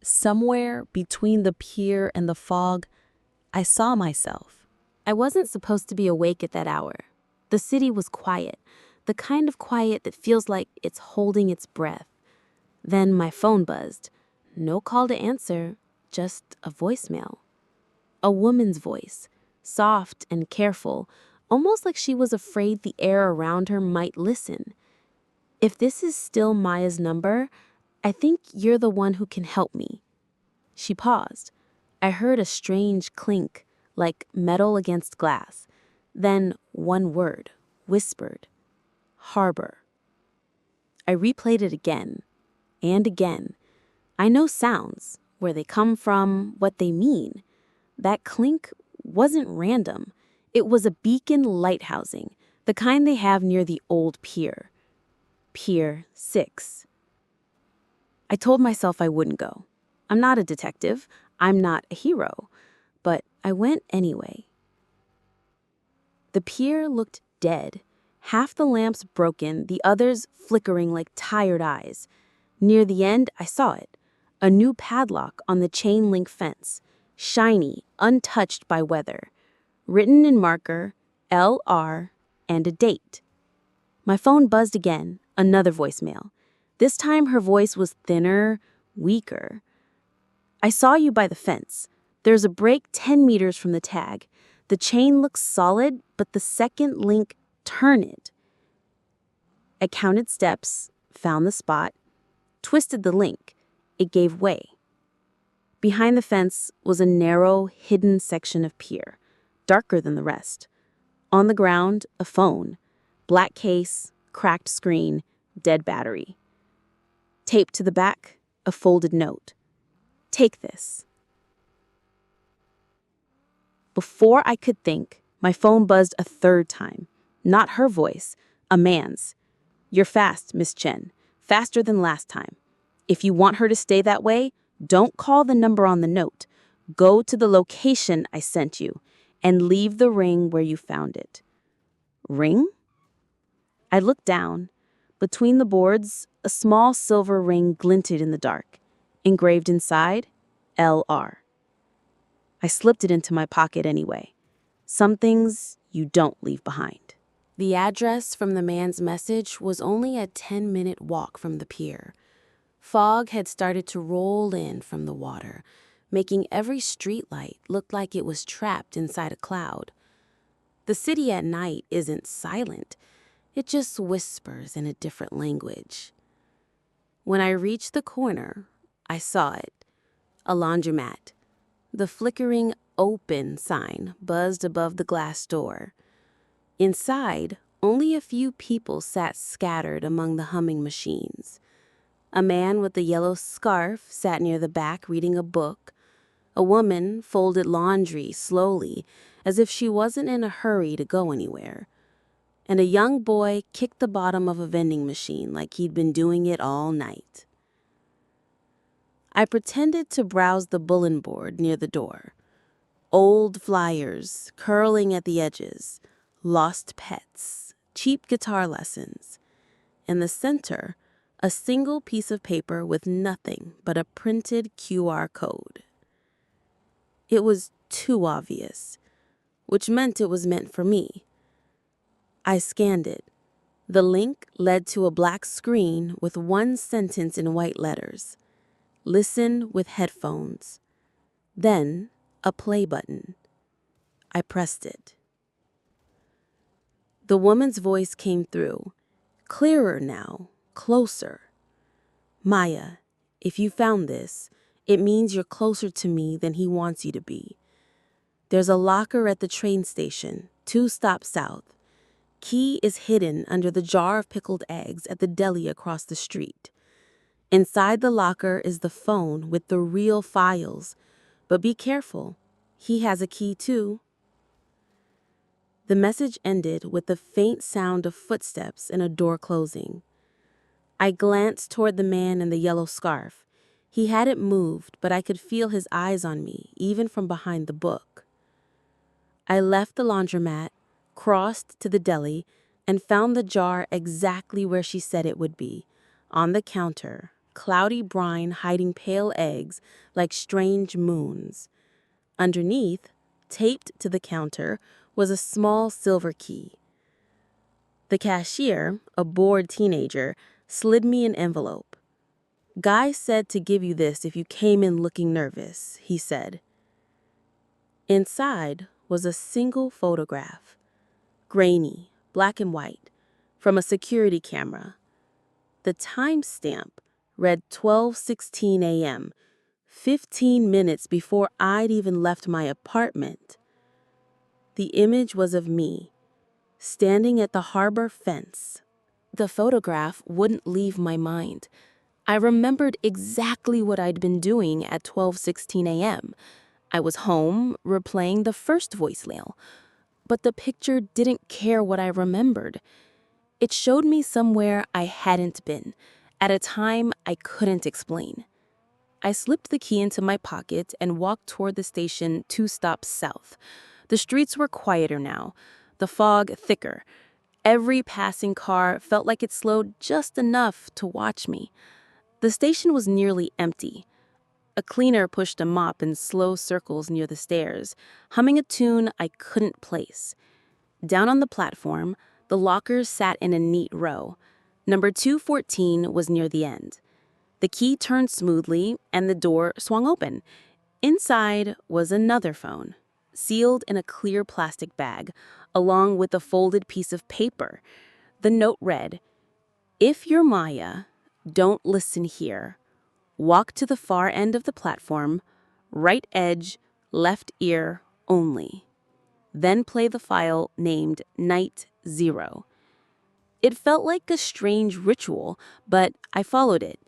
Somewhere between the pier and the fog, I saw myself. I wasn't supposed to be awake at that hour. The city was quiet, the kind of quiet that feels like it's holding its breath. Then my phone buzzed. No call to answer, just a voicemail. A woman's voice, soft and careful, almost like she was afraid the air around her might listen. If this is still Maya's number, I think you're the one who can help me. She paused. I heard a strange clink, like metal against glass. Then one word, whispered. Harbor. I replayed it again and again. I know sounds, where they come from, what they mean. That clink wasn't random. It was a beacon lighthousing, the kind they have near the old pier. Pier 6. I told myself I wouldn't go. I'm not a detective. I'm not a hero. But I went anyway. The pier looked dead. Half the lamps broken, the others flickering like tired eyes. Near the end, I saw it. A new padlock on the chain link fence. Shiny, untouched by weather. Written in marker, LR, and a date. My phone buzzed again, another voicemail. This time her voice was thinner, weaker. I saw you by the fence. There's a break 10 meters from the tag. The chain looks solid, but the second link, turn it. I counted steps, found the spot, twisted the link. It gave way. Behind the fence was a narrow, hidden section of pier, darker than the rest. On the ground, a phone. Black case, cracked screen, dead battery. Taped to the back, a folded note. Take this. Before I could think, my phone buzzed a third time. Not her voice, a man's. You're fast, Miss Chen. Faster than last time. If you want her to stay that way, don't call the number on the note. Go to the location I sent you and leave the ring where you found it. Ring? I looked down. Between the boards, a small silver ring glinted in the dark. Engraved inside, LR. I slipped it into my pocket anyway. Some things you don't leave behind. The address from the man's message was only a 10-minute walk from the pier. Fog had started to roll in from the water, making every streetlight look like it was trapped inside a cloud. The city at night isn't silent. It just whispers in a different language. When I reached the corner, I saw it. A laundromat. The flickering open sign buzzed above the glass door. Inside, only a few people sat scattered among the humming machines. A man with a yellow scarf sat near the back reading a book. A woman folded laundry slowly, as if she wasn't in a hurry to go anywhere. And a young boy kicked the bottom of a vending machine like he'd been doing it all night. I pretended to browse the bulletin board near the door. Old flyers curling at the edges, lost pets, cheap guitar lessons. In the center, a single piece of paper with nothing but a printed QR code. It was too obvious, which meant it was meant for me. I scanned it. The link led to a black screen with one sentence in white letters. Listen with headphones. Then a play button. I pressed it. The woman's voice came through, clearer now, closer. Maya, if you found this, it means you're closer to me than he wants you to be. There's a locker at the train station, 2 stops south. Key is hidden under the jar of pickled eggs at the deli across the street. Inside the locker is the phone with the real files. But be careful, he has a key too. The message ended with the faint sound of footsteps and a door closing. I glanced toward the man in the yellow scarf. He hadn't moved, but I could feel his eyes on me, even from behind the book. I left the laundromat, crossed to the deli, and found the jar exactly where she said it would be, on the counter, cloudy brine hiding pale eggs like strange moons. Underneath, taped to the counter, was a small silver key. The cashier, a bored teenager, slid me an envelope. "Guy said to give you this if you came in looking nervous," he said. Inside was a single photograph, grainy, black and white, from a security camera. The timestamp read 12:16 a.m., 15 minutes before I'd even left my apartment. The image was of me, standing at the harbor fence. The photograph wouldn't leave my mind. I remembered exactly what I'd been doing at 12:16 a.m. I was home, replaying the first voicemail. But the picture didn't care what I remembered. It showed me somewhere I hadn't been, at a time I couldn't explain. I slipped the key into my pocket and walked toward the station 2 stops south. The streets were quieter now, the fog thicker. Every passing car felt like it slowed just enough to watch me. The station was nearly empty. A cleaner pushed a mop in slow circles near the stairs, humming a tune I couldn't place. Down on the platform, the lockers sat in a neat row. Number 214 was near the end. The key turned smoothly, and the door swung open. Inside was another phone, sealed in a clear plastic bag, along with a folded piece of paper. The note read, "If you're Maya, don't listen here. Walk to the far end of the platform, right edge, left ear only. Then play the file named Night Zero." It felt like a strange ritual, but I followed it.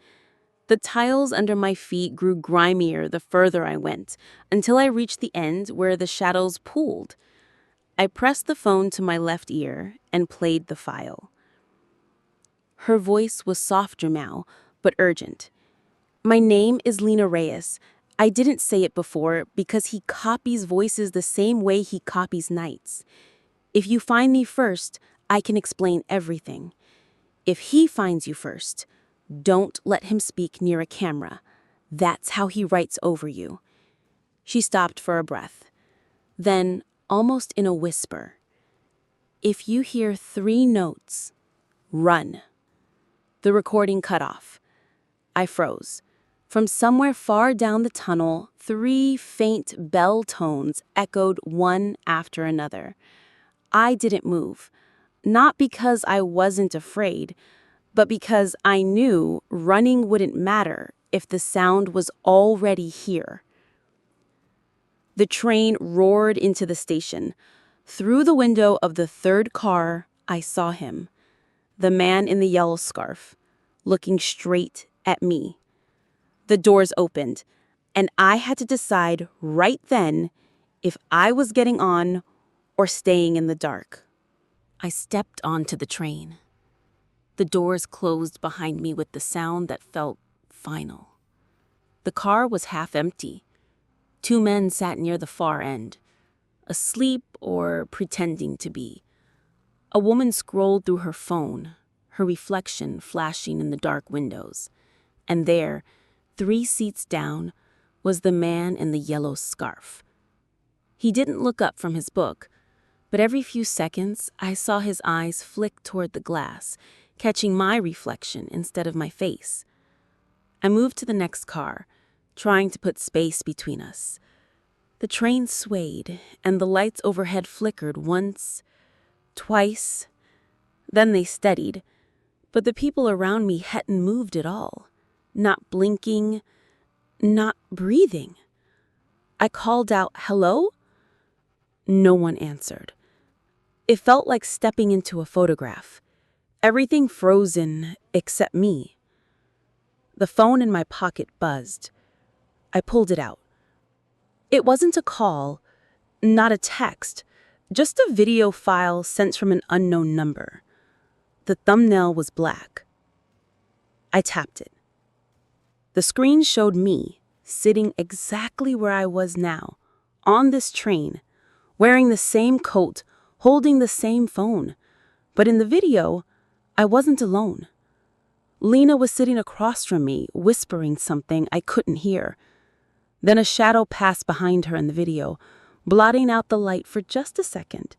The tiles under my feet grew grimier the further I went, until I reached the end where the shadows pooled. I pressed the phone to my left ear and played the file. Her voice was softer now, but urgent. "My name is Lena Reyes. I didn't say it before because he copies voices the same way he copies nights. If you find me first, I can explain everything. If he finds you first, don't let him speak near a camera. That's how he writes over you." She stopped for a breath. Then, almost in a whisper, "If you hear 3 notes, run." The recording cut off. I froze. From somewhere far down the tunnel, 3 faint bell tones echoed one after another. I didn't move, not because I wasn't afraid, but because I knew running wouldn't matter if the sound was already here. The train roared into the station. Through the window of the 3rd car, I saw him, the man in the yellow scarf, looking straight at me. The doors opened, and I had to decide right then if I was getting on or staying in the dark. I stepped onto the train. The doors closed behind me with the sound that felt final. The car was half empty. 2 men sat near the far end, asleep or pretending to be. A woman scrolled through her phone, her reflection flashing in the dark windows. And there, 3 seats down, was the man in the yellow scarf. He didn't look up from his book, but every few seconds I saw his eyes flick toward the glass, catching my reflection instead of my face. I moved to the next car, trying to put space between us. The train swayed, and the lights overhead flickered once, twice. Then they steadied, but the people around me hadn't moved at all. Not blinking, not breathing. I called out, "Hello?" No one answered. It felt like stepping into a photograph. Everything frozen except me. The phone in my pocket buzzed. I pulled it out. It wasn't a call, not a text, just a video file sent from an unknown number. The thumbnail was black. I tapped it. The screen showed me, sitting exactly where I was now, on this train, wearing the same coat, holding the same phone. But in the video, I wasn't alone. Lena was sitting across from me, whispering something I couldn't hear. Then a shadow passed behind her in the video, blotting out the light for just a second.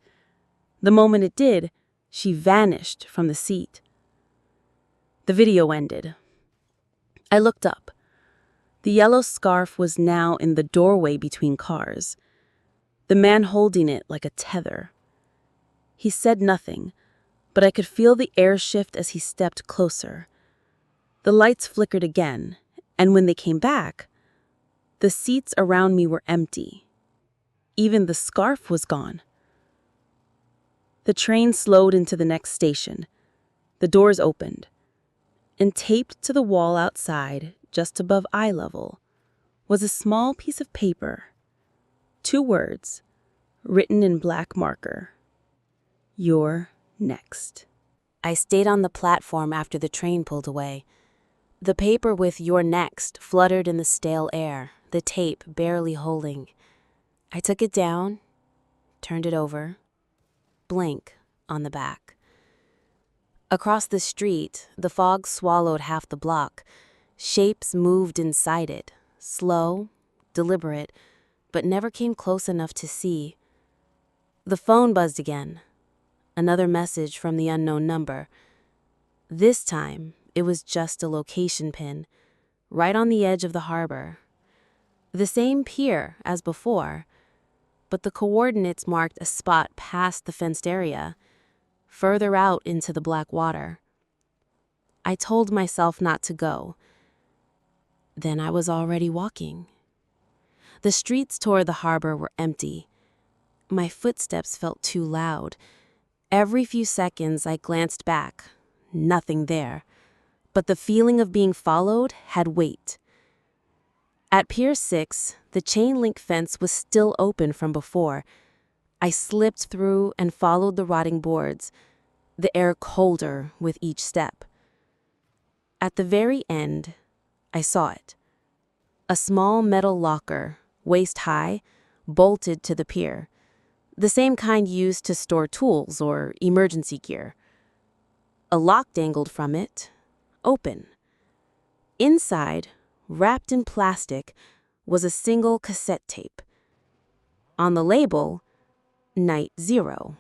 The moment it did, she vanished from the seat. The video ended. I looked up. The yellow scarf was now in the doorway between cars, the man holding it like a tether. He said nothing, but I could feel the air shift as he stepped closer. The lights flickered again, and when they came back, the seats around me were empty. Even the scarf was gone. The train slowed into the next station. The doors opened, and taped to the wall outside, just above eye level, was a small piece of paper. 2 words, written in black marker. You're next. I stayed on the platform after the train pulled away. The paper with "You're next" fluttered in the stale air, the tape barely holding. I took it down, turned it over, blank on the back. Across the street, the fog swallowed half the block. Shapes moved inside it, slow, deliberate, but never came close enough to see. The phone buzzed again. Another message from the unknown number. This time, it was just a location pin, right on the edge of the harbor. The same pier as before, but the coordinates marked a spot past the fenced area, further out into the black water. I told myself not to go. Then I was already walking. The streets toward the harbor were empty. My footsteps felt too loud. Every few seconds I glanced back. Nothing there. But the feeling of being followed had weight. At Pier 6, the chain link fence was still open from before. I slipped through and followed the rotting boards, the air colder with each step. At the very end, I saw it. A small metal locker, waist high, bolted to the pier. The same kind used to store tools or emergency gear. A lock dangled from it, open. Inside, wrapped in plastic, was a single cassette tape. On the label, Night 0.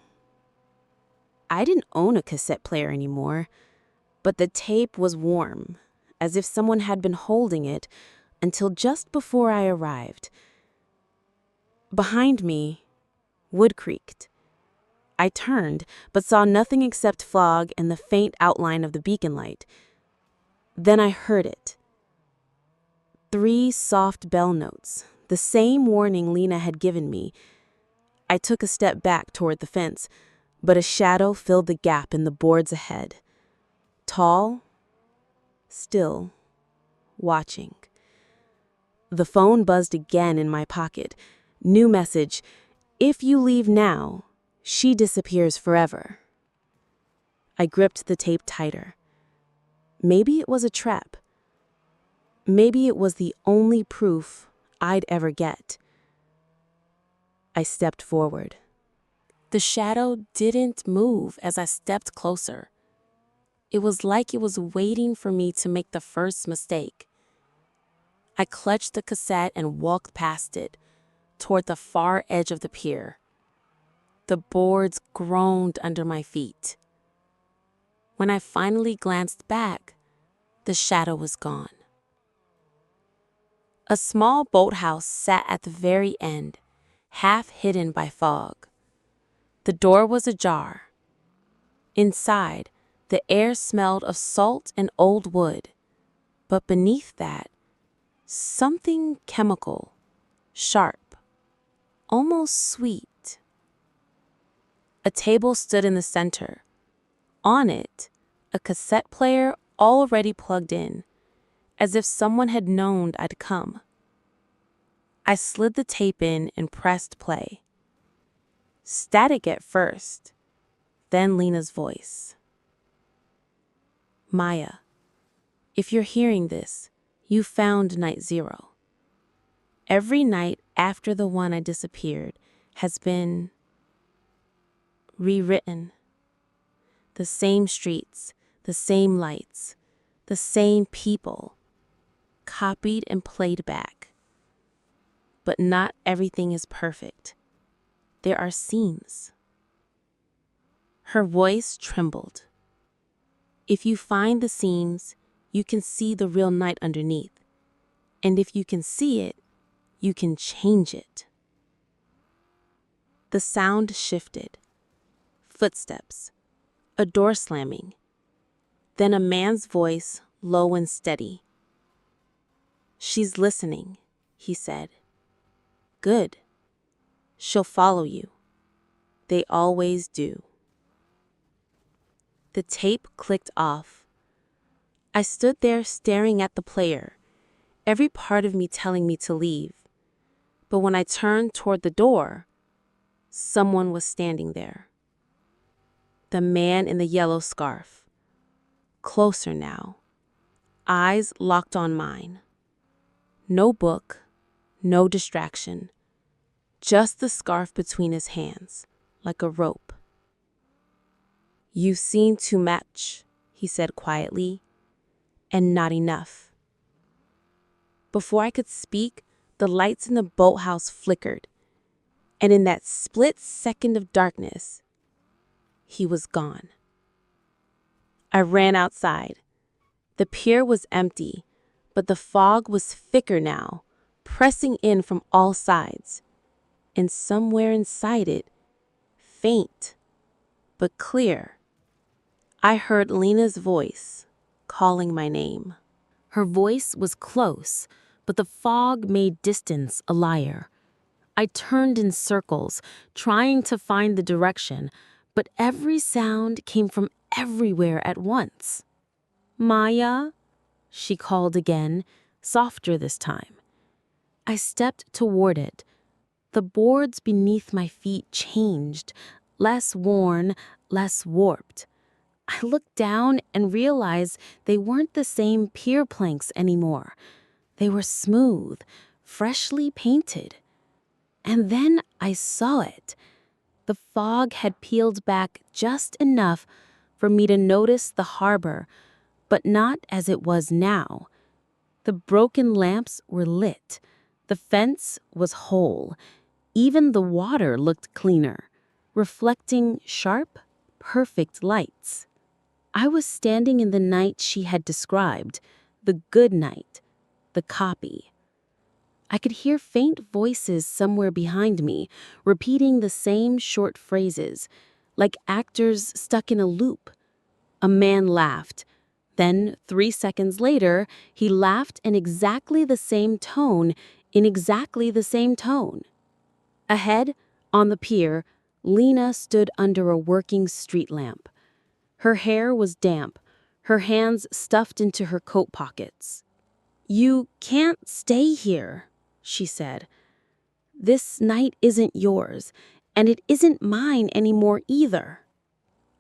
I didn't own a cassette player anymore, but the tape was warm, as if someone had been holding it until just before I arrived. Behind me, wood creaked. I turned, but saw nothing except fog and the faint outline of the beacon light. Then I heard it. 3 soft bell notes, the same warning Lena had given me. I took a step back toward the fence, but a shadow filled the gap in the boards ahead. Tall, still, watching. The phone buzzed again in my pocket. New message: if you leave now, she disappears forever. I gripped the tape tighter. Maybe it was a trap. Maybe it was the only proof I'd ever get. I stepped forward. The shadow didn't move as I stepped closer. It was like it was waiting for me to make the first mistake. I clutched the cassette and walked past it, toward the far edge of the pier. The boards groaned under my feet. When I finally glanced back, the shadow was gone. A small boathouse sat at the very end, half hidden by fog. The door was ajar. Inside, the air smelled of salt and old wood, but beneath that, something chemical, sharp, almost sweet. A table stood in the center. On it, a cassette player already plugged in, as if someone had known I'd come. I slid the tape in and pressed play. Static at first, then Lena's voice. Maya, if you're hearing this, you found Night 0. Every night after the one I disappeared has been rewritten. The same streets, the same lights, The same people, copied and played back. But not everything is perfect. There are seams. Her voice trembled. If you find the seams, you can see the real night underneath. And if you can see it, you can change it. The sound shifted. Footsteps. A door slamming. Then a man's voice, low and steady. "She's listening," he said. "Good. She'll follow you. They always do." The tape clicked off. I stood there staring at the player, every part of me telling me to leave. But when I turned toward the door, someone was standing there. The man in the yellow scarf. Closer now. Eyes locked on mine. No book, no distraction. Just the scarf between his hands, like a rope. "You've seen too much," he said quietly, "and not enough." Before I could speak, the lights in the boathouse flickered, and in that split second of darkness, he was gone. I ran outside. The pier was empty, but the fog was thicker now, pressing in from all sides. And somewhere inside it, faint but clear, I heard Lena's voice calling my name. Her voice was close, but the fog made distance a liar. I turned in circles, trying to find the direction, but every sound came from everywhere at once. "Maya?" she called again, softer this time. I stepped toward it. The boards beneath my feet changed, less worn, less warped. I looked down and realized they weren't the same pier planks anymore. They were smooth, freshly painted. And then I saw it. The fog had peeled back just enough for me to notice the harbor, but not as it was now. The broken lamps were lit. The fence was whole. Even the water looked cleaner, reflecting sharp, perfect lights. I was standing in the night she had described, the good night, the copy. I could hear faint voices somewhere behind me, repeating the same short phrases, like actors stuck in a loop. A man laughed. Then, 3 seconds later, he laughed in exactly the same tone, in exactly the same tone. Ahead, on the pier, Lena stood under a working street lamp. Her hair was damp, her hands stuffed into her coat pockets. "You can't stay here," she said. "This night isn't yours, and it isn't mine anymore either."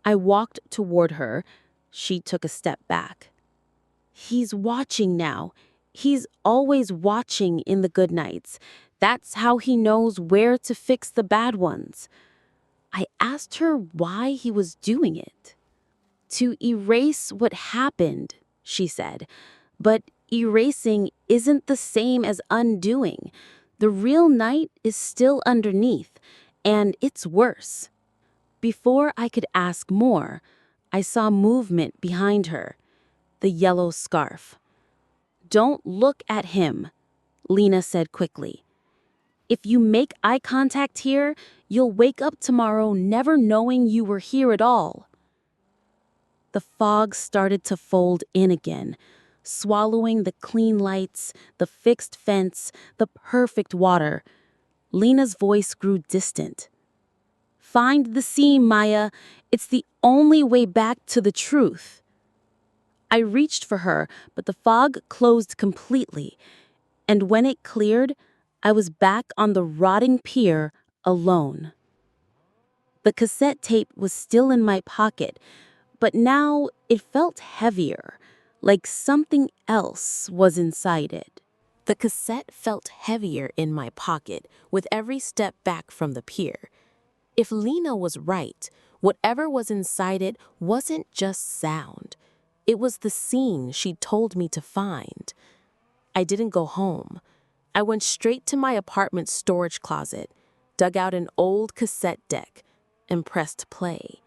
I walked toward her. She took a step back. "He's watching now. He's always watching in the good nights. That's how he knows where to fix the bad ones." I asked her why he was doing it. "To erase what happened," she said. "But erasing isn't the same as undoing. The real night is still underneath, and it's worse." Before I could ask more, I saw movement behind her. The yellow scarf. "Don't look at him," Lena said quickly. "If you make eye contact here, you'll wake up tomorrow never knowing you were here at all." The fog started to fold in again, swallowing the clean lights, the fixed fence, the perfect water. Lena's voice grew distant. "Find the seam, Maya. It's the only way back to the truth." I reached for her, but the fog closed completely, and when it cleared, I was back on the rotting pier, alone. The cassette tape was still in my pocket, but now it felt heavier, like something else was inside it. The cassette felt heavier in my pocket with every step back from the pier. If Lena was right, whatever was inside it wasn't just sound. It was the scene she'd told me to find. I didn't go home. I went straight to my apartment's storage closet, dug out an old cassette deck, and pressed play.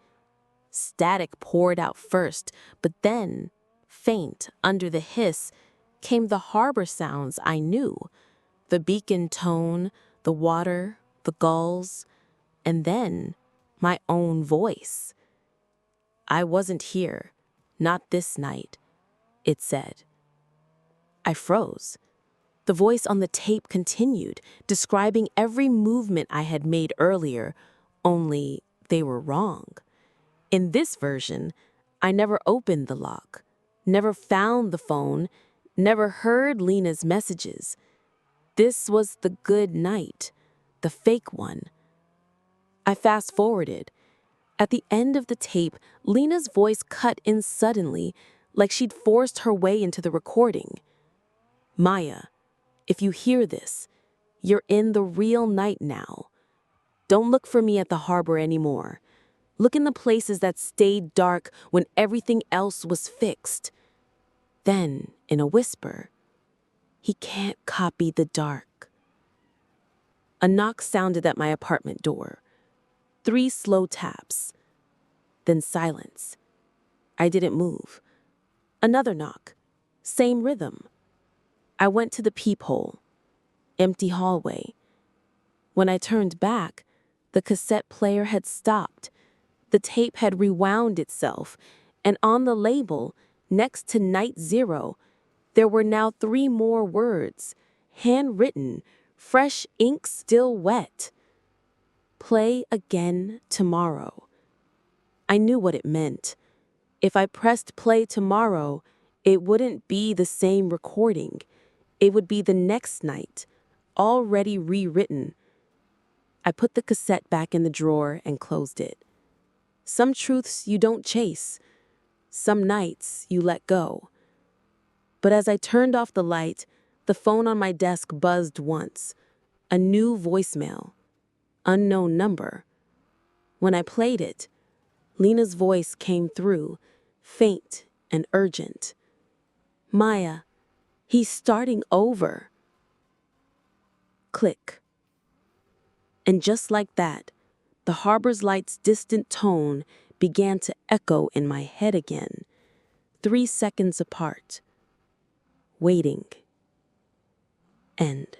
Static poured out first, but then, faint under the hiss, came the harbor sounds I knew. The beacon tone, the water, the gulls, and then my own voice. "I wasn't here, not this night," it said. I froze. The voice on the tape continued, describing every movement I had made earlier, only they were wrong. In this version, I never opened the lock, never found the phone, never heard Lena's messages. This was the good night, the fake one. I fast-forwarded. At the end of the tape, Lena's voice cut in suddenly, like she'd forced her way into the recording. "Maya, if you hear this, you're in the real night now. Don't look for me at the harbor anymore. Look in the places that stayed dark when everything else was fixed." Then, in a whisper, "He can't copy the dark." A knock sounded at my apartment door. 3 slow taps. Then silence. I didn't move. Another knock. Same rhythm. I went to the peephole. Empty hallway. When I turned back, the cassette player had stopped. The tape had rewound itself, and on the label, next to Night Zero, there were now 3 more words, handwritten, fresh ink still wet. "Play again tomorrow." I knew what it meant. If I pressed play tomorrow, it wouldn't be the same recording. It would be the next night, already rewritten. I put the cassette back in the drawer and closed it. Some truths you don't chase. Some nights you let go. But as I turned off the light, the phone on my desk buzzed once. A new voicemail. Unknown number. When I played it, Lena's voice came through, faint and urgent. "Maya, he's starting over." Click. And just like that, the harbor's light's distant tone began to echo in my head again, 3 seconds apart. Waiting. End.